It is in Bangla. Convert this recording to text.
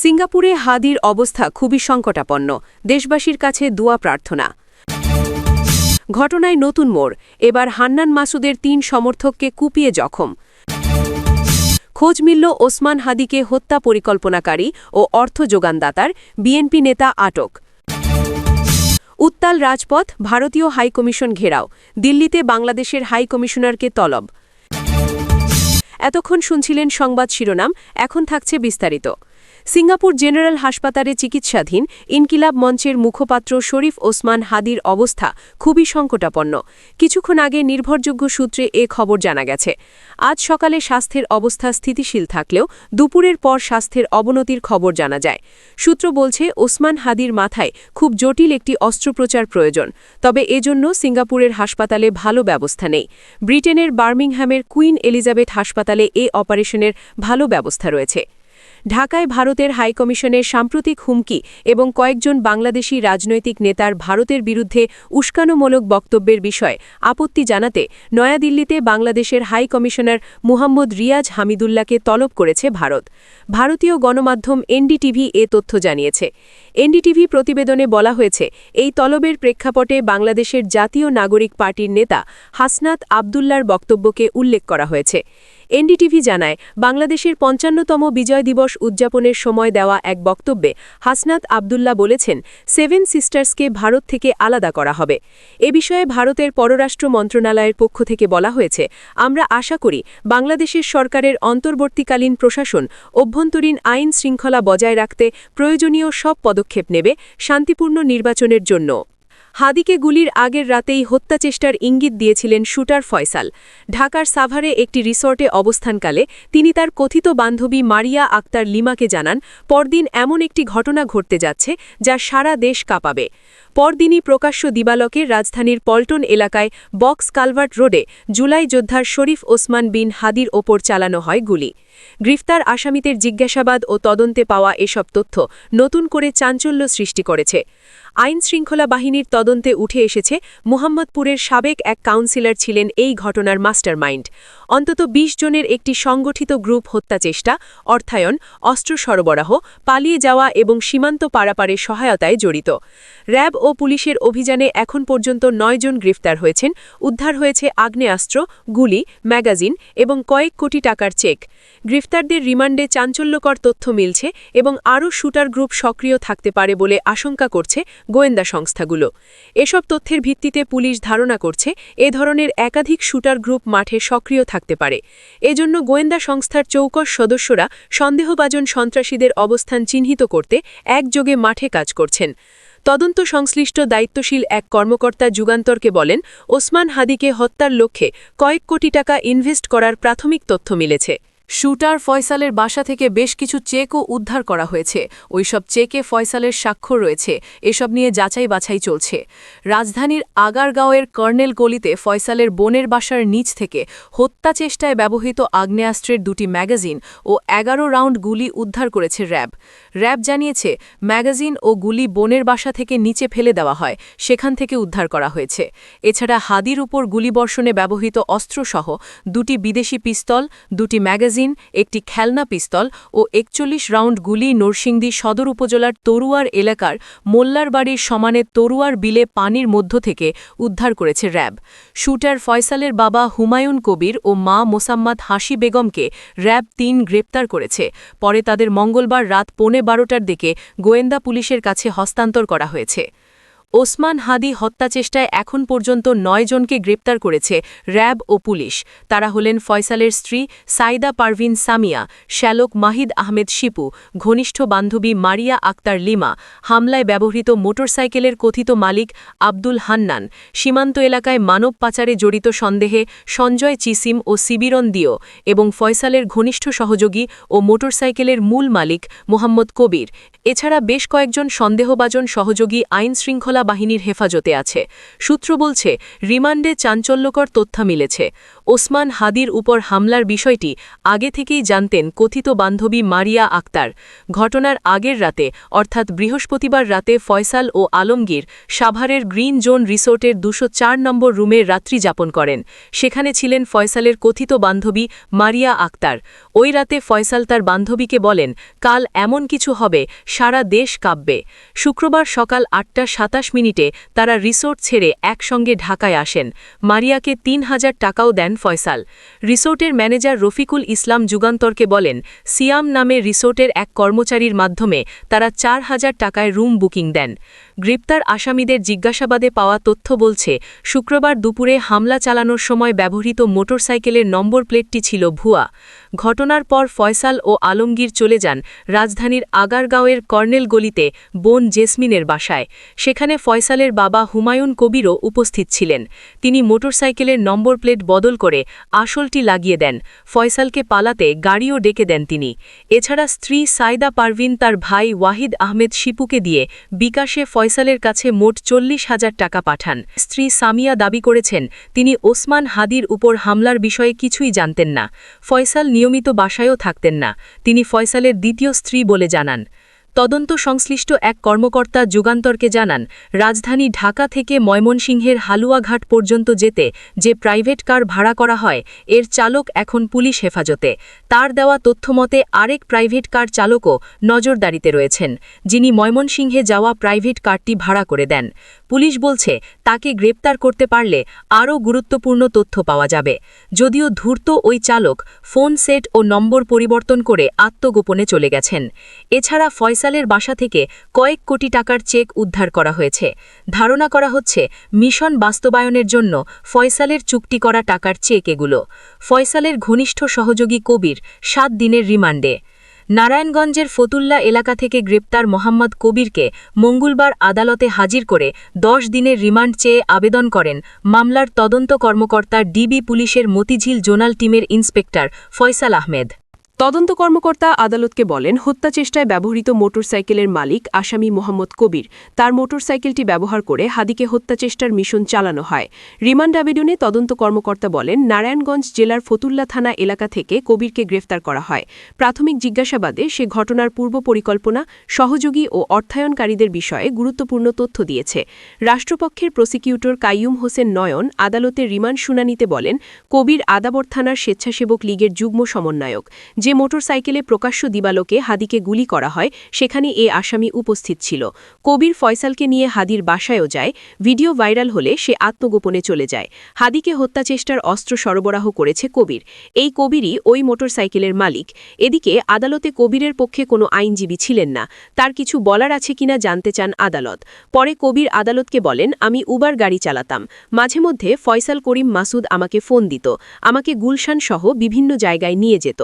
সিঙ্গাপুরে হাদির অবস্থা খুবই সংকটাপন্ন, দেশবাসীর কাছে দোয়া প্রার্থনা। ঘটনায় নতুন মোড়, এবার হান্নান মাসুদের ৩ সমর্থককে কুপিয়ে জখম। খোঁজ মিলল ওসমান হাদিকে হত্যা পরিকল্পনাকারী ও অর্থ যোগানদাতার, বিএনপি নেতা আটক। উত্তাল রাজপথ, ভারতীয় হাইকমিশন ঘেরাও, দিল্লিতে বাংলাদেশের হাইকমিশনারকে তলব। এতক্ষণ শুনছিলেন সংবাদ শিরোনাম, এখন থাকছে বিস্তারিত। সিঙ্গাপুর জেনারেল হাসপাতালে চিকিৎসাধীন ইনকিলাব মঞ্চের মুখপাত্র শরীফ ওসমান হাদির অবস্থা খুবই সংকটাপন্ন। কিছুক্ষণ আগে নির্ভরযোগ্য সূত্রে এ খবর জানা গেছে। আজ সকালে স্বাস্থ্যের অবস্থা স্থিতিশীল থাকলেও দুপুরের পর স্বাস্থ্যের অবনতির খবর জানা যায়। সূত্র বলছে ওসমান হাদির মাথায় খুব জটিল একটি অস্ত্রোপচার প্রয়োজন, তবে এজন্য সিঙ্গাপুরের হাসপাতালে ভালো ব্যবস্থা নেই। ব্রিটেনের বার্মিংহামের কুইন এলিজাবেথ হাসপাতালে এ অপারেশনের ভালো ব্যবস্থা রয়েছে। ঢাকায় ভারতের হাইকমিশনের সাম্প্রতিক হুমকি এবং কয়েকজন বাংলাদেশি রাজনৈতিক নেতার ভারতের বিরুদ্ধে উস্কানোমূলক বক্তব্যের বিষয়ে আপত্তি জানাতে নয়াদিল্লিতে বাংলাদেশের হাইকমিশনার মুহাম্মদ রিয়াজ হামিদুল্লাহকে তলব করেছে ভারত। ভারতীয় গণমাধ্যম এনডিটিভি এ তথ্য জানিয়েছে। এনডিটিভি প্রতিবেদনে বলা হয়েছে, এই তলবের প্রেক্ষাপটে বাংলাদেশের জাতীয় নাগরিক পার্টির নেতা হাসনাত আবদুল্লার বক্তব্যকে উল্লেখ করা হয়েছে। এনডিটিভি জানায়, বাংলাদেশের ৫৫তম বিজয় দিবস উদযাপনের সময় দেওয়া এক বক্তব্যে হাসনাত আবদুল্লা বলেছেন, 7 সিস্টার্সকে ভারত থেকে আলাদা করা হবে। এ বিষয়ে ভারতের পররাষ্ট্র মন্ত্রণালয়ের পক্ষ থেকে বলা হয়েছে, আমরা আশা করি বাংলাদেশের সরকারের অন্তর্বর্তীকালীন প্রশাসন অভ্যন্তরীণ আইন শৃঙ্খলা বজায় রাখতে প্রয়োজনীয় সব পদক্ষেপ নেবে শান্তিপূর্ণ নির্বাচনের জন্য। হাদিকে গুলির আগের রাতেই হত্যাচেষ্টার ইঙ্গিত দিয়েছিলেন শুটার ফয়সাল। ঢাকার সাভারে একটি রিসর্টে অবস্থানকালে তিনি তার কথিত বান্ধবী মারিয়া আক্তার লিমাকে জানান, পরদিন এমন একটি ঘটনা ঘটতে যাচ্ছে যা সারা দেশ কাঁপাবে। পরদিনই প্রকাশ্য দিবালকে রাজধানীর পল্টন এলাকায় বক্স কালভার্ট রোডে জুলাই যোদ্ধার শরীফ ওসমান বিন হাদির ওপর চালানো হয় গুলি। গ্রেফতার আসামিদের জিজ্ঞাসাবাদ ও তদন্তে পাওয়া এসব তথ্য নতুন করে চাঞ্চল্য সৃষ্টি করেছে। আইন শৃঙ্খলা বাহিনীর তদন্তে উঠে এসেছে, মুহাম্মদপুরের সাবেক এক কাউন্সিলর ছিলেন এই ঘটনার মাস্টারমাইন্ড। অন্তত ২০ জনের একটি সংগঠিত গ্রুপ হত্যাচেষ্টা, অর্থায়ন, অস্ত্র সরবরাহ, পালিয়ে যাওয়া এবং সীমান্ত পারাপারে সহায়তায় জড়িত। র্যাব ও পুলিশের অভিযানে এখন পর্যন্ত ৯ জন গ্রেফতার হয়েছেন। উদ্ধার হয়েছে আগ্নেয়াস্ত্র, গুলি, ম্যাগাজিন এবং কয়েক কোটি টাকার চেক। গ্রেফতারদের রিমান্ডে চাঞ্চল্যকর তথ্য মিলছে এবং আরও শুটার গ্রুপ সক্রিয় থাকতে পারে বলে আশঙ্কা করছে গোয়েন্দা সংস্থাগুলো। এসব তথ্যের ভিত্তিতে পুলিশ ধারণা করছে, এ ধরনের একাধিক শুটার গ্রুপ মাঠে সক্রিয় থাকতে পারে। এজন্য গোয়েন্দা সংস্থার চৌকস সদস্যরা সন্দেহভাজন সন্ত্রাসীদের অবস্থান চিহ্নিত করতে একযোগে মাঠে কাজ করছেন। তদন্ত সংশ্লিষ্ট দায়িত্বশীল এক কর্মকর্তা যুগান্তরকে বলেন, ওসমান হাদিকে হত্যার লক্ষ্যে কয়েক কোটি টাকা ইনভেস্ট করার প্রাথমিক তথ্য মিলেছে। শুটার ফয়সালের বাসা থেকে বেশ কিছু চেকও উদ্ধার করা হয়েছে। ওইসব চেকে ফয়সালের স্বাক্ষর রয়েছে। এসব নিয়ে যাচাই বাছাই চলছে। রাজধানীর আগারগাঁওয়ের কর্নেল গলিতে ফয়সালের বোনের বাসার নিচ থেকে হত্যাচেষ্টায় ব্যবহৃত আগ্নেয়াস্ত্রের ২টি ম্যাগাজিন ও ১১ রাউন্ড গুলি উদ্ধার করেছে র্যাব। র্যাব জানিয়েছে, ম্যাগাজিন ও গুলি বোনের বাসা থেকে নিচে ফেলে দেওয়া হয়, সেখান থেকে উদ্ধার করা হয়েছে। এছাড়া হাদির উপর গুলিবর্ষণে ব্যবহৃত অস্ত্রসহ ২টি বিদেশি পিস্তল, ২টি ম্যাগাজিন, একটি খেলনা পিস্তল ও ৪১ রাউন্ড গুলি নরসিংদী সদর উপজেলার তরুয়ার এলাকার মোল্লার বাড়ির সমানে তরুয়ার বিলে পানির মধ্য থেকে উদ্ধার করেছে র্যাব। শুটার ফয়সালের বাবা হুমায়ুন কবির ও মা মোসাম্মদ হাসি বেগমকে র্যাব ৩ গ্রেপ্তার করেছে। পরে তাদের মঙ্গলবার রাত ১:১২টার দিকে গোয়েন্দা পুলিশের কাছে হস্তান্তর করা হয়েছে। ওসমান হাদি হত্যাচেষ্টায় এখন পর্যন্ত ৯ জনকে গ্রেপ্তার করেছে র্যাব ও পুলিশ। তারা হলেন ফয়সালের স্ত্রী সাইদা পারভিন সামিয়া, শ্যালক মাহিদ আহমেদ শিপু, ঘনিষ্ঠ বান্ধবী মারিয়া আক্তার লিমা, হামলায় ব্যবহৃত মোটরসাইকেলের কথিত মালিক আব্দুল হান্নান, সীমান্ত এলাকায় মানব পাচারে জড়িত সন্দেহে সঞ্জয় চিসিম ও সিবিরন দিও এবং ফয়সালের ঘনিষ্ঠ সহযোগী ও মোটরসাইকেলের মূল মালিক মোহাম্মদ কবির। এছাড়া বেশ কয়েকজন সন্দেহভাজন সহযোগী আইনশৃঙ্খলা বাহিনীর হেফাজতে আছে। সূত্র বলছে, রিমান্ডে চাঞ্চল্যকর তথ্য মিলেছে। ওসমান হাদির উপর হামলার বিষয়টি আগে থেকেই জানতেন কথিত বান্ধবী মারিয়া আক্তার। ঘটনার আগের রাতে অর্থাৎ বৃহস্পতিবার রাতে ফয়সাল ও আলমগীর সাভারের গ্রিন জোন রিসোর্টের 204 নম্বর রুমে রাত্রি যাপন করেন। সেখানে ছিলেন ফয়সালের কথিত বান্ধবী মারিয়া আক্তার। ওই রাতে ফয়সাল তার বান্ধবীকে বলেন, কাল এমন কিছু হবে, সারা দেশ কাঁপবে। শুক্রবার সকাল 8:27 তারা রিসোর্ট ছেড়ে একসঙ্গে ঢাকায় আসেন। মারিয়াকে 3000 টাকাও দেন ফয়সাল। রিসোর্টের ম্যানেজার রফিকুল ইসলাম যুগান্তরকে বলেন, সিয়াম নামে রিসোর্টের এক কর্মচারীর মাধ্যমে তারা 4000 টাকায় রুম বুকিং দেন। গ্রেপ্তার আসামিদের জিজ্ঞাসাবাদে পাওয়া তথ্য বলছে, শুক্রবার দুপুরে হামলা চালানোর সময় ব্যবহৃত মোটরসাইকেলের নম্বর প্লেটটি ছিল ভুয়া। ঘটনার পর ফয়সাল ও আলমগীর চলে যান রাজধানীর আগারগাঁওয়ের কর্নেল গলিতে বোন জেসমিনের বাসায়। সেখানে ফয়সালের বাবা হুমায়ুন কবিরও উপস্থিত ছিলেন। তিনি মোটরসাইকেলের নম্বর প্লেট বদল করে আসলটি লাগিয়ে দেন। ফয়সালকে পালাতে গাড়িও ডেকে দেন তিনি। এছাড়া স্ত্রী সাইদা পারভিন তার ভাই ওয়াহিদ আহমেদ শিপুকে দিয়ে বিকাশে ফয়সালের কাছে মোট 40,000 টাকা পাঠান। স্ত্রী সামিয়া দাবি করেছেন, তিনি ওসমান হাদির উপর হামলার বিষয়ে কিছুই জানতেন না। ফয়সাল নিয়মিত বাসায়ও থাকতেন না। তিনি ফয়সালের দ্বিতীয় স্ত্রী বলে জানান। তদন্ত সংশ্লিষ্ট এক কর্মকর্তা যুগান্তরকে জানান, রাজধানী ঢাকা থেকে ময়মনসিংহের হালুয়াঘাট পর্যন্ত যেতে যে প্রাইভেট কার ভাড়া করা হয়, এর চালক এখন পুলিশ হেফাজতে। তার দেওয়া তথ্যমতে আরেক প্রাইভেট কার চালকও নজরদারিতে রয়েছেন, যিনি ময়মনসিংহে যাওয়া প্রাইভেট কারটি ভাড়া করে দেন। পুলিশ বলছে, তাকে গ্রেপ্তার করতে পারলে আরও গুরুত্বপূর্ণ তথ্য পাওয়া যাবে। যদিও ধূর্ত ওই চালক ফোন সেট ও নম্বর পরিবর্তন করে আত্মগোপনে চলে গেছেন। এছাড়া ফয়সালের বাসা থেকে কয়েক কোটি টাকার চেক উদ্ধার করা হয়েছে। ধারণা করা হচ্ছে, মিশন বাস্তবায়নের জন্য ফয়সালের চুক্তি করা টাকার চেক এগুলো। ফয়সালের ঘনিষ্ঠ সহযোগী কবির 7 দিনের রিমান্ডে। নারায়ণগঞ্জের ফতুল্লা এলাকা থেকে গ্রেপ্তার মোহাম্মদ কবিরকে মঙ্গলবার আদালতে হাজির করে 10 দিনের রিমান্ড চেয়ে আবেদন করেন মামলার তদন্ত কর্মকর্তা ডিবি পুলিশের মতিঝিল জোনাল টিমের ইন্সপেক্টর ফয়সাল আহমেদ। তদন্ত কর্মকর্তা আদালতকে বলেন, হত্যাচেষ্টায় ব্যবহৃত মোটরসাইকেলের মালিক আসামি মোহাম্মদ কবির। তার মোটরসাইকেলটি ব্যবহার করে হাদিকে হত্যাচেষ্টার মিশন চালানো হয়। রিমান্ড আবেদনে তদন্ত কর্মকর্তা বলেন, নারায়ণগঞ্জ জেলার ফতুল্লা থানা এলাকা থেকে কবিরকে গ্রেফতার করা হয়। প্রাথমিক জিজ্ঞাসাবাদে সে ঘটনার পূর্ব পরিকল্পনা, সহযোগী ও অর্থায়নকারীদের বিষয়ে গুরুত্বপূর্ণ তথ্য দিয়েছে। রাষ্ট্রপক্ষের প্রসিকিউটর কাইয়ুম হোসেন নয়ন আদালতের রিমান্ড শুনানিতে বলেন, কবির আদাবর থানার স্বেচ্ছাসেবক লীগের যুগ্ম সমন্বয়ক। যে মোটরসাইকেলে প্রকাশ্য দিবালোকে হাদিকে গুলি করা হয়, সেখানে এ আসামি উপস্থিত ছিল। কবির ফয়সালকে নিয়ে হাদির বাসায়ও যায়। ভিডিও ভাইরাল হলে সে আত্মগোপনে চলে যায়। হাদিকে হত্যাচেষ্টার অস্ত্র সরবরাহ করেছে কবির। এই কবিরই ওই মোটরসাইকেলের মালিক। এদিকে আদালতে কবিরের পক্ষে কোনো আইনজীবী ছিলেন না। তার কিছু বলার আছে কিনা জানতে চান আদালত। পরে কবির আদালতকে বলেন, আমি উবার গাড়ি চালাতাম। মাঝে মধ্যে ফয়সাল করিম মাসুদ আমাকে ফোন দিত, আমাকে গুলশান সহ বিভিন্ন জায়গায় নিয়ে যেত।